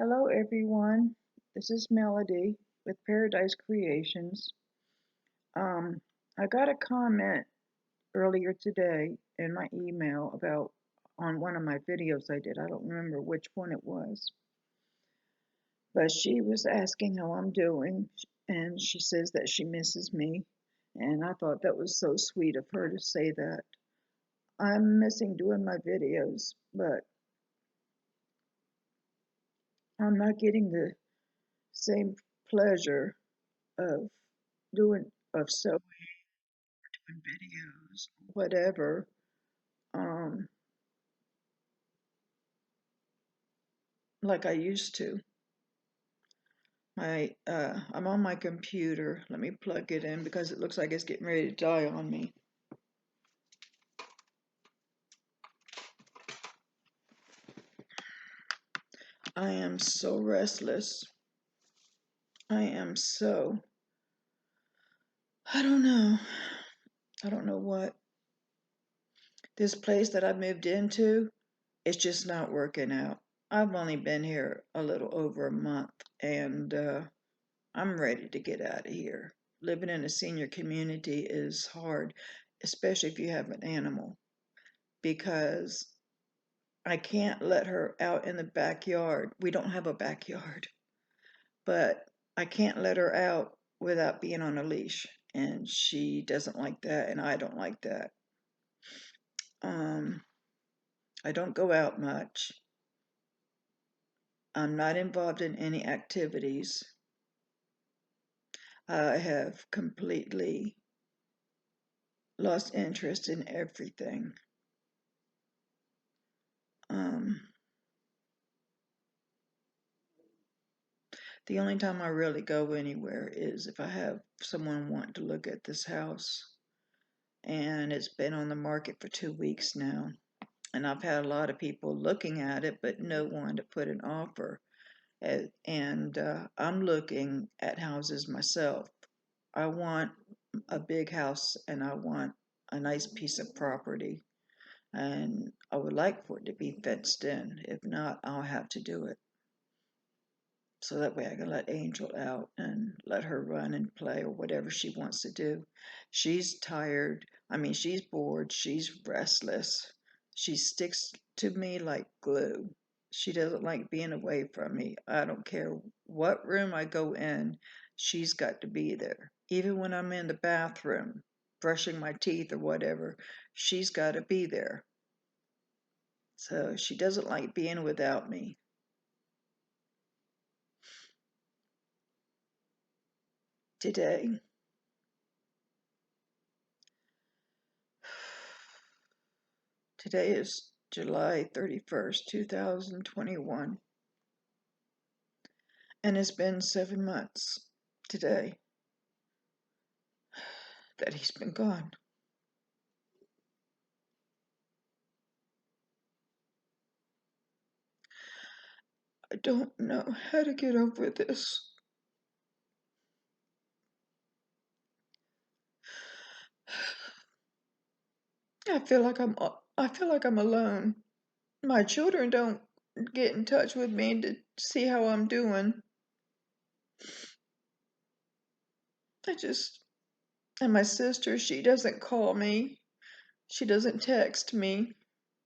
Hello, everyone. This is Melody with Paradise Creations. Um, I got a comment earlier today in my email about on one of my videos I did. I don't remember which one it was, but she was asking how I'm doing, and she says that she misses me. And I thought that was so sweet of her to say that. I'm missing doing my videos, but I'm not getting the same pleasure of doing of sewing videos, whatever, um, like I used to. I'm on my computer. Let me plug it in because it looks like it's getting ready to die on me. I am so restless. I am so, I don't know. I don't know what. This place that I moved into, it's just not working out. I've only been here a little over a month and I'm ready to get out of here. Living in a senior community is hard, especially if you have an animal, because I can't let her out in the backyard. We don't have a backyard, but I can't let her out without being on a leash. And she doesn't like that, and I don't like that. Um, I don't go out much. I'm not involved in any activities. I have completely lost interest in everything. Um, the only time I really go anywhere is if I have someone want to look at this house. And it's been on the market for 2 weeks now. And I've had a lot of people looking at it, but no one to put an offer. And I'm looking at houses myself. I want a big house and I want a nice piece of property. And I would like for it to be fenced in. If not, I'll have to do it. So that way I can let Angel out and let her run and play or whatever she wants to do. She's tired. I mean, she's bored. She's restless. She sticks to me like glue. She doesn't like being away from me. I don't care what room I go in, she's got to be there. Even when I'm in the bathroom, brushing my teeth or whatever, she's got to be there. So she doesn't like being without me. Today, Today is July 31st, 2021, and it's been 7 months today that he's been gone. I don't know how to get over this. I feel like I'm alone. My children don't get in touch with me to see how I'm doing. I just and my sister, she doesn't call me. She doesn't text me.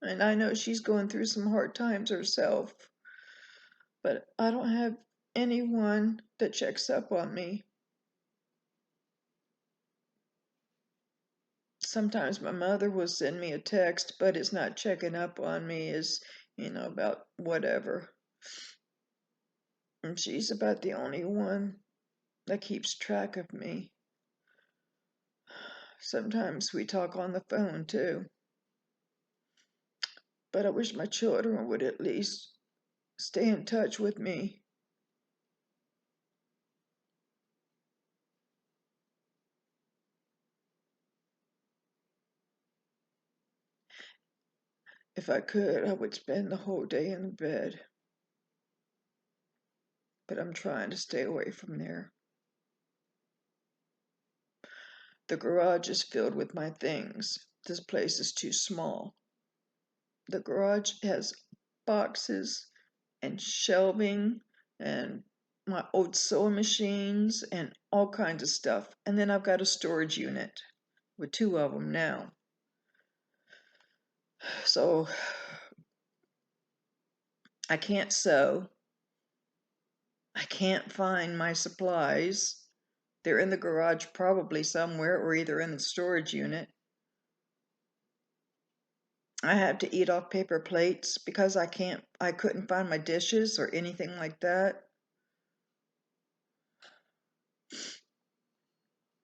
And I know she's going through some hard times herself. But I don't have anyone that checks up on me. Sometimes my mother will send me a text, but it's not checking up on me, about whatever. And she's about the only one that keeps track of me. Sometimes we talk on the phone too. But I wish my children would at least stay in touch with me. If I could, I would spend the whole day in bed. But I'm trying to stay away from there. The garage is filled with my things. This place is too small. The garage has boxes and shelving and my old sewing machines and all kinds of stuff. And then I've got a storage unit with two of them now. So I can't sew. I can't find my supplies. They're in the garage probably somewhere, or either in the storage unit. I had to eat off paper plates because I couldn't find my dishes or anything like that.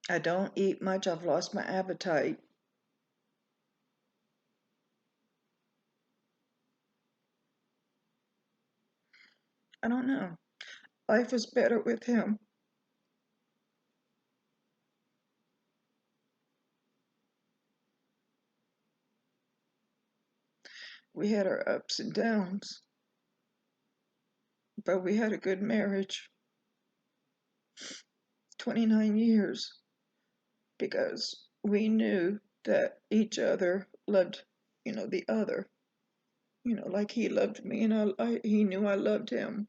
I don't eat much. I've lost my appetite. I don't know. Life was better with him. We had our ups and downs, but we had a good marriage. 29 years, because we knew that each other loved, the other. Like he loved me, and he knew I loved him.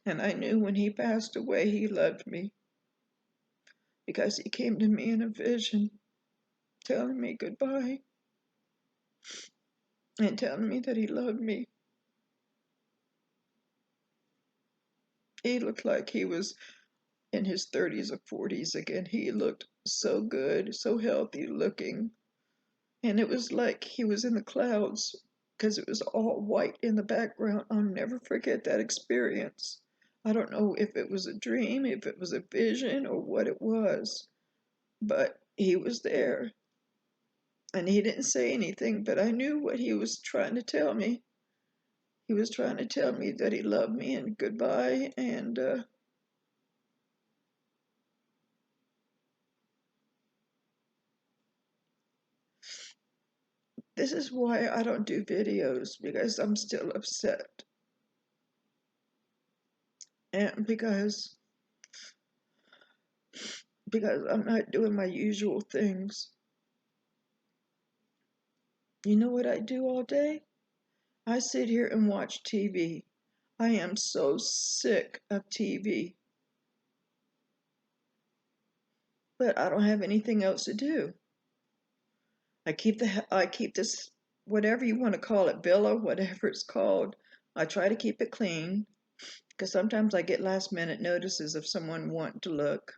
And I knew when he passed away, he loved me because he came to me in a vision, telling me goodbye and telling me that he loved me. He looked like he was in his 30s or 40s again. He looked so good, so healthy looking. And it was like he was in the clouds because it was all white in the background. I'll never forget that experience. I don't know if it was a dream, if it was a vision, or what it was, but he was there. And he didn't say anything, but I knew what he was trying to tell me. He was trying to tell me that he loved me and goodbye. And this is why I don't do videos, because I'm still upset. And because I'm not doing my usual things. You know what I do all day? I sit here and watch TV. I am so sick of TV, but I don't have anything else to do. I keep this, whatever you want to call it, villa, whatever it's called. I try to keep it clean because sometimes I get last minute notices of someone wanting to look.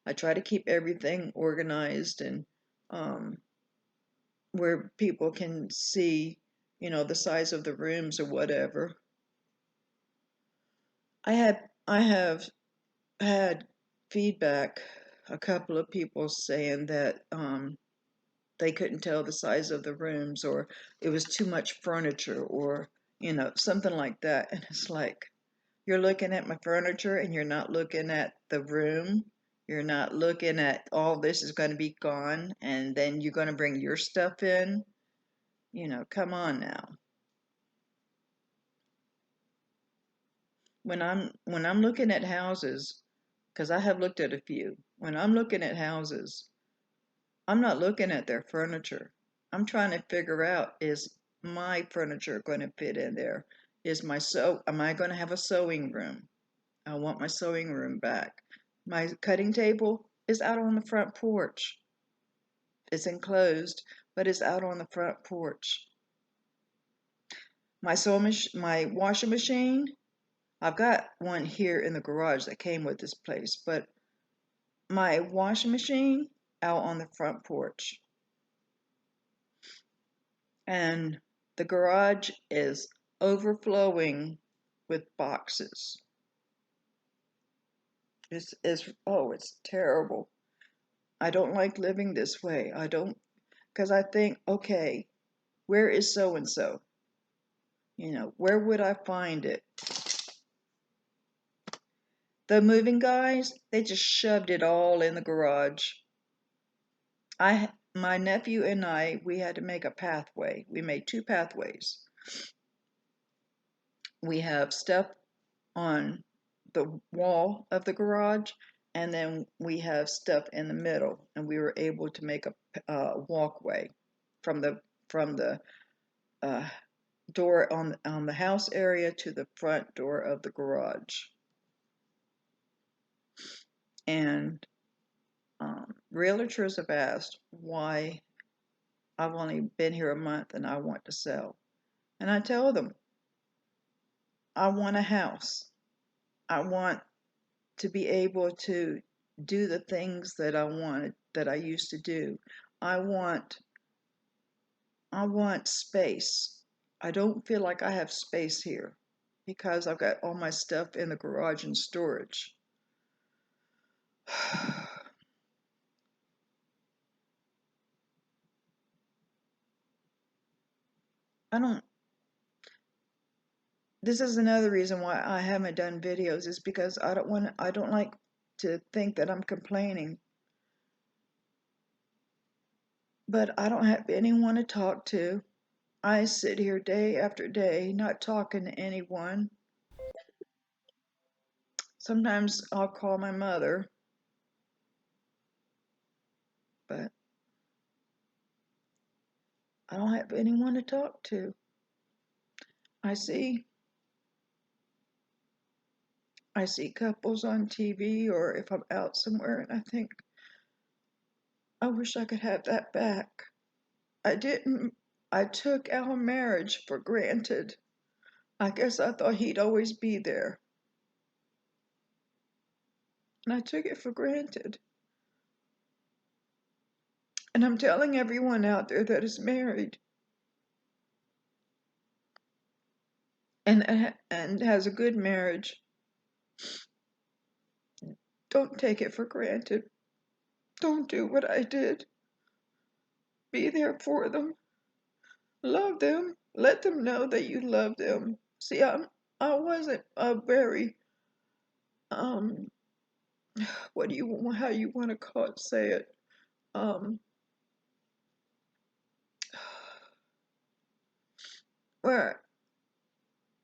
I try to keep everything organized and um, where people can see, the size of the rooms or whatever. I have had feedback, a couple of people saying that they couldn't tell the size of the rooms, or it was too much furniture, or something like that. And it's like, you're looking at my furniture and you're not looking at the room. You're not looking at all this is going to be gone, and then you're going to bring your stuff in. Come on now. When I'm looking at houses, because I have looked at a few, when I'm looking at houses, I'm not looking at their furniture. I'm trying to figure out, is my furniture going to fit in there? Am I going to have a sewing room? I want my sewing room back. My cutting table is out on the front porch. It's enclosed, but it's out on the front porch. My washing machine, I've got one here in the garage that came with this place, but my washing machine out on the front porch. And the garage is overflowing with boxes. It's terrible. I don't like living this way. I don't, because I think, okay, where is so and so? Where would I find it? The moving guys, they just shoved it all in the garage. My nephew and we had to make a pathway. We made two pathways. We have stuff on the wall of the garage, and then we have stuff in the middle, and we were able to make a walkway from the uh, door on the house area to the front door of the garage. And realtors have asked why I've only been here a month and I want to sell. And I tell them, I want a house. I want to be able to do the things that I wanted, that I used to do. I want I want space. I don't feel like I have space here because I've got all my stuff in the garage and storage. I don't This is another reason why I haven't done videos, is because I don't like to think that I'm complaining. But I don't have anyone to talk to. I sit here day after day not talking to anyone. Sometimes I'll call my mother, but I don't have anyone to talk to. I see I see couples on TV, or if I'm out somewhere, and I think, I wish I could have that back. I didn't. I took our marriage for granted. I guess I thought he'd always be there, and I took it for granted. And I'm telling everyone out there that is married and has a good marriage, don't take it for granted. Don't do what I did. Be there for them. Love them. Let them know that you love them. See, I wasn't a very um what do you how you want to say it, um where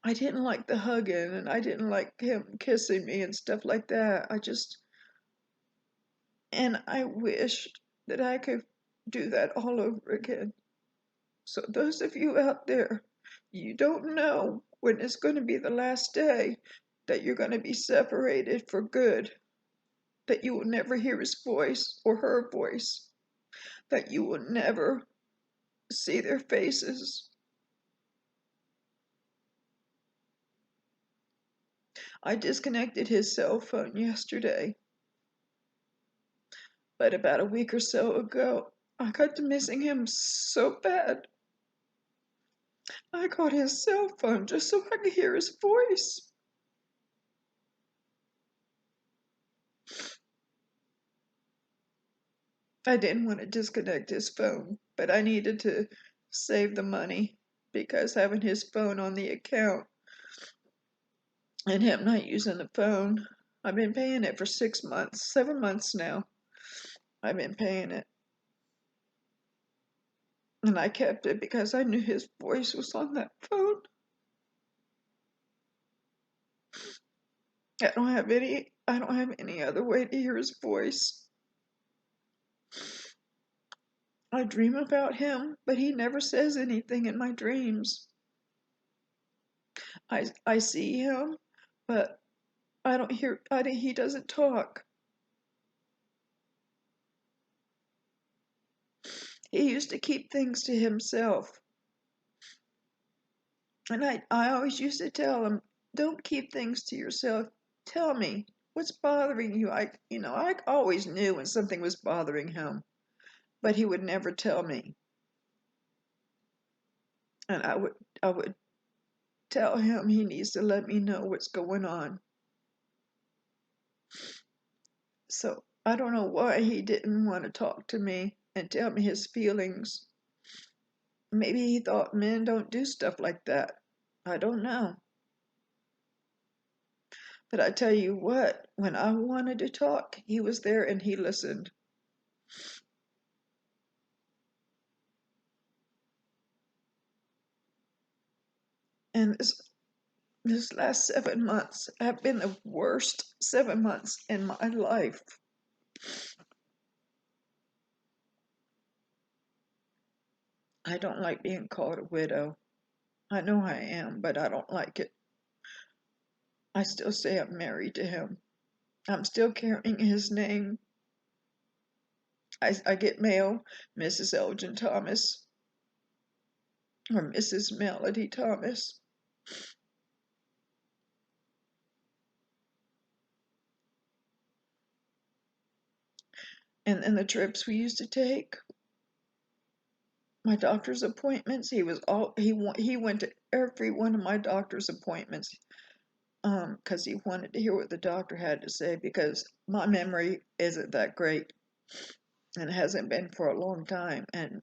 I didn't like the hugging, and I didn't like him kissing me and stuff like that. And I wished that I could do that all over again. So those of you out there, you don't know when it's going to be the last day that you're going to be separated for good, that you will never hear his voice or her voice, that you will never see their faces. I disconnected his cell phone yesterday, but about a week or so ago, I got to missing him so bad. I got his cell phone just so I could hear his voice. I didn't want to disconnect his phone, but I needed to save the money, because having his phone on the account and him not using the phone, I've been paying it for 6 months, 7 months now. I've been paying it. And I kept it because I knew his voice was on that phone. I don't have any other way to hear his voice. I dream about him, but he never says anything in my dreams. I see him, but he doesn't talk. He used to keep things to himself. And I always used to tell him, don't keep things to yourself. Tell me, what's bothering you? I always knew when something was bothering him, but he would never tell me. And I would tell him he needs to let me know what's going on. So I don't know why he didn't want to talk to me and tell me his feelings. Maybe he thought men don't do stuff like that. I don't know. But I tell you what, when I wanted to talk, he was there and he listened. And this last 7 months have been the worst 7 months in my life. I don't like being called a widow. I know I am, but I don't like it. I still say I'm married to him. I'm still carrying his name. I get mail, Mrs. Elgin Thomas or Mrs. Melody Thomas. And then the trips we used to take, my doctor's appointments, he went to every one of my doctor's appointments, because he wanted to hear what the doctor had to say, because my memory isn't that great and it hasn't been for a long time. And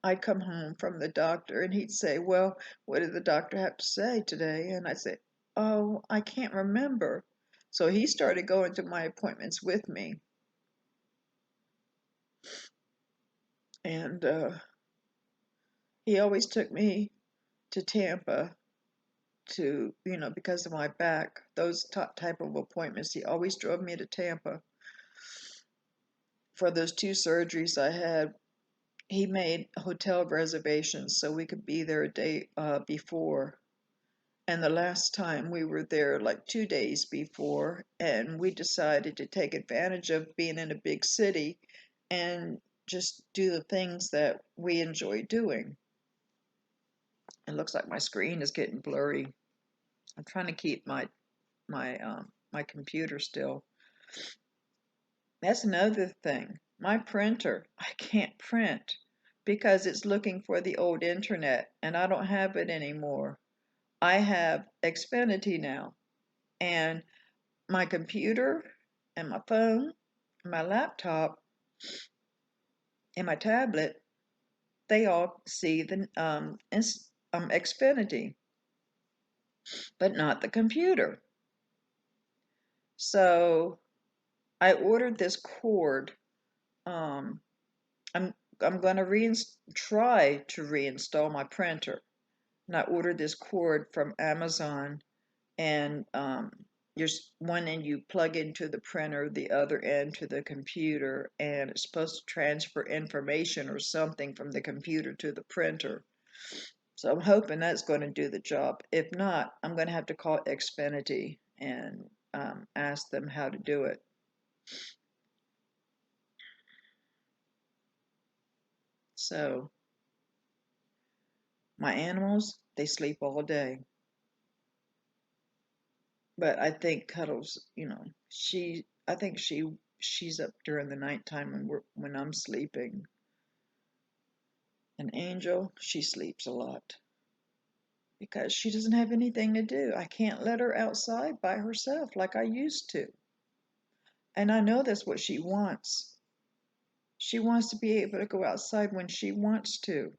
I'd come home from the doctor and he'd say, "Well, what did the doctor have to say today?" And I'd say, "Oh, I can't remember." So he started going to my appointments with me. And he always took me to Tampa to, because of my back, those type of appointments. He always drove me to Tampa for those two surgeries I had. He made hotel reservations so we could be there a day before. And the last time we were there, like 2 days before, and we decided to take advantage of being in a big city and just do the things that we enjoy doing. It looks like my screen is getting blurry. I'm trying to keep my computer still. That's another thing. My printer, I can't print because it's looking for the old internet and I don't have it anymore. I have Xfinity now, and my computer and my phone, and my laptop, and my tablet, they all see the Xfinity, but not the computer. So I ordered this cord. Um, I'm I'm going to try to reinstall my printer. And I ordered this cord from Amazon, and one end you plug into the printer, the other end to the computer, and it's supposed to transfer information or something from the computer to the printer. So I'm hoping that's going to do the job. If not, I'm going to have to call Xfinity and ask them how to do it. So my animals, they sleep all day. But I think Cuddles, I think she's up during the nighttime when I'm sleeping. And Angel, she sleeps a lot because she doesn't have anything to do. I can't let her outside by herself like I used to. And I know that's what she wants. She wants to be able to go outside when she wants to.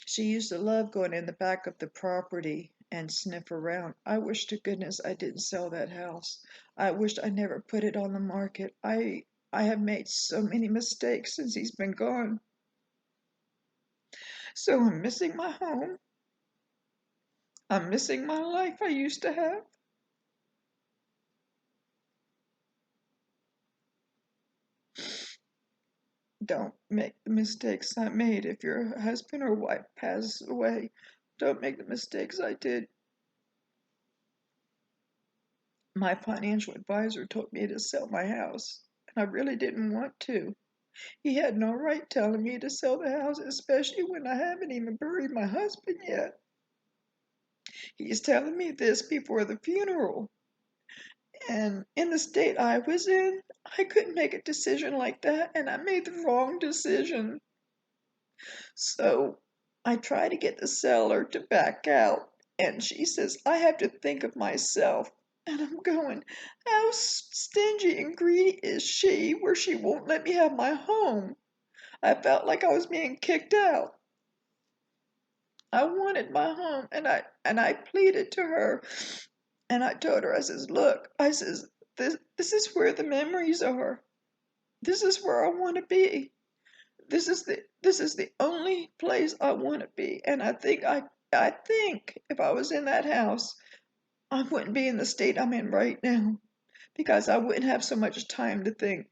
She used to love going in the back of the property and sniff around. I wish to goodness I didn't sell that house. I wished I never put it on the market. I have made so many mistakes since he's been gone. So I'm missing my home. I'm missing my life I used to have. Don't make the mistakes I made. If your husband or wife passes away, don't make the mistakes I did. My financial advisor told me to sell my house, and I really didn't want to. He had no right telling me to sell the house, especially when I haven't even buried my husband yet. He's telling me this before the funeral. And in the state I was in, I couldn't make a decision like that, and I made the wrong decision. So I try to get the seller to back out, and she says I have to think of myself. And I'm going, how stingy and greedy is she where she won't let me have my home? I felt like I was being kicked out. I wanted my home, and I pleaded to her, and I told her, I says, look, I says, this is where the memories are. This is where I want to be. This is the only place I want to be. And I think if I was in that house, I wouldn't be in the state I'm in right now because I wouldn't have so much time to think.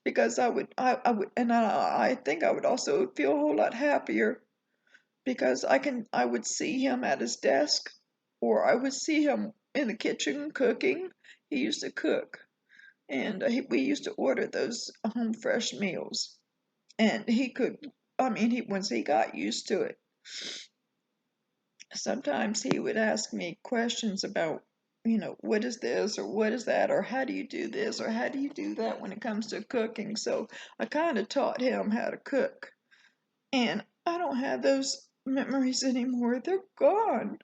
Because I would, and I think I would also feel a whole lot happier because I would see him at his desk, or I would see him in the kitchen cooking. He used to cook, and we used to order those home fresh meals. And he could, I mean, once he got used to it, sometimes he would ask me questions about, what is this or what is that, or how do you do this or how do you do that when it comes to cooking. So I kind of taught him how to cook. And I don't have those memories anymore. They're gone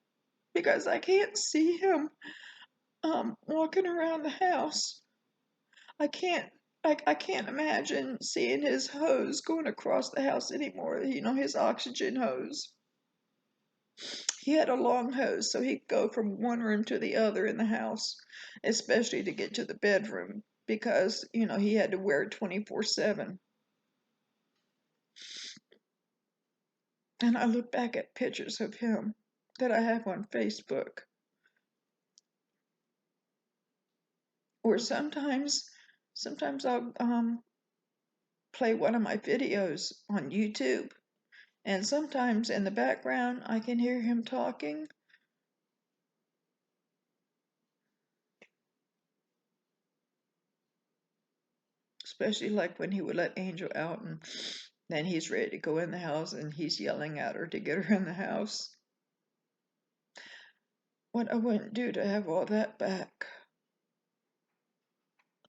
because I can't see him walking around the house. I can't I can't imagine seeing his hose going across the house anymore, his oxygen hose. He had a long hose, so he'd go from one room to the other in the house, especially to get to the bedroom, because, he had to wear it 24/7. And I look back at pictures of him that I have on Facebook. Or sometimes I'll play one of my videos on YouTube, and sometimes in the background I can hear him talking. Especially like when he would let Angel out and then he's ready to go in the house and he's yelling at her to get her in the house. What I wouldn't do to have all that back.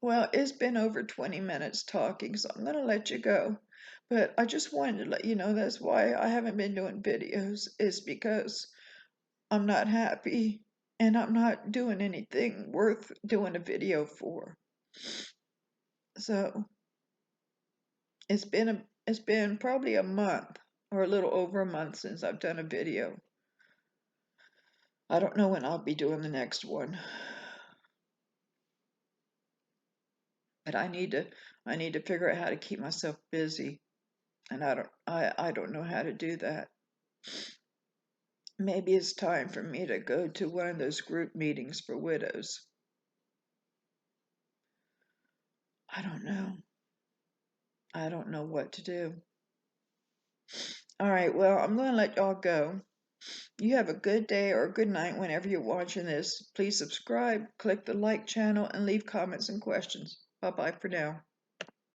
Well, it's been over 20 minutes talking, so I'm going to let you go. But I just wanted to let you know that's why I haven't been doing videos, is because I'm not happy and I'm not doing anything worth doing a video for. So it's been probably a month or a little over a month since I've done a video. I don't know when I'll be doing the next one. But I need to figure out how to keep myself busy. And I don't know how to do that. Maybe it's time for me to go to one of those group meetings for widows. I don't know. I don't know what to do. All right, well, I'm going to let y'all go. You have a good day or a good night whenever you're watching this. Please subscribe, click the like channel, and leave comments and questions. Bye-bye for now.